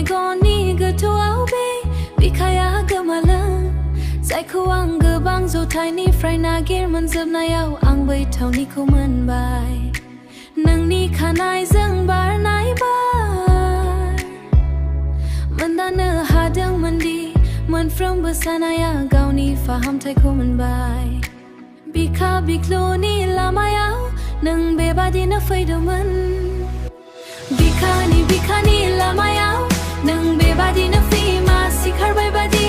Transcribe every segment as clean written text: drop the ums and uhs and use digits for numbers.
goni getuau be bikaya gemalang zaiko ang gebang zo tiny fry nagir manzab na yaw ang bai thau ni ko man bai nang ni khanai zang bar nai bar mandana hadang mandi man from basana ya gauni faham thai ko man bai bika biklo ni lama yaw nang bebadi na faido man bika ni lama yaw nang bebadi na fi ma sikhar bai badi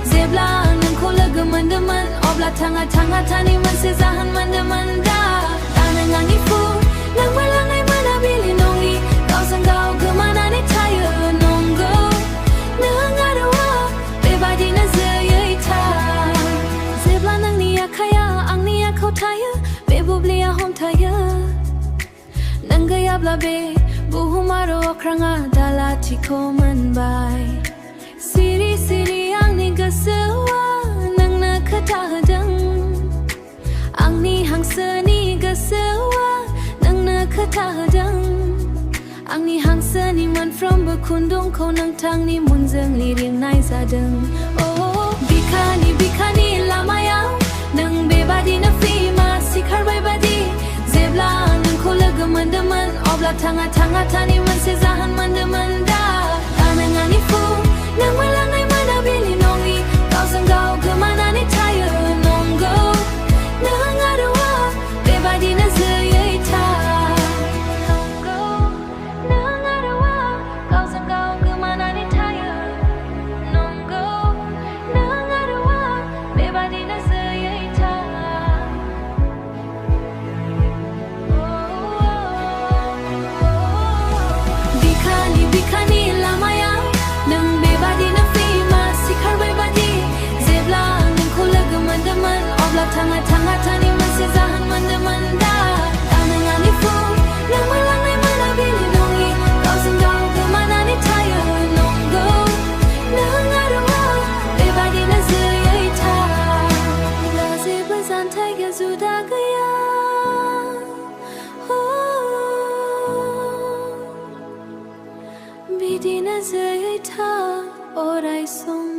zebla nang khola gamandaman obla thanga thani man se zahan mandaman da tanang angi fu nang malangai mana bili nongi kau sanggau gemana ni taya nonggo nang arawa bebadi na zayai ta zebla nang ni akaya ang ni akau taya bebublia hom taya nang gaya bla be buhumaro kranga dala tiko man bai siri ang ni gasawa nang nakata hadang ang ni hangsa ni gasawa nang nakata hadang ang ni hangsa ni man from bekundung ko nang tang ni munzang liring nai zadang oh bika ni lama yaw nang bebadi na fi ma sikhar bai badi zebla nang khola gamandaman obla thanga thani man se zahan mandaman da tanang ani fu nang malangai mana bili nongi kau sanggau gemana ni taya nonggo nang arawa bebadi na zayai ta nonggo nang arawa kau sanggau gemana ni taya nonggo nang arawa bebadi na zayai ta bika ni lama yaw nang bebadi na fi ma sikhar bai badi zebla nang khola gamandaman obla thanga thani man se zahan mandaman da tanang ani fu nang malangai mana bili nongi kau sanggau gemana ni taya nonggo nang arawa bebadi na zayai ta la zebla zan thai ga zuda gaya bidina zayai ta orai som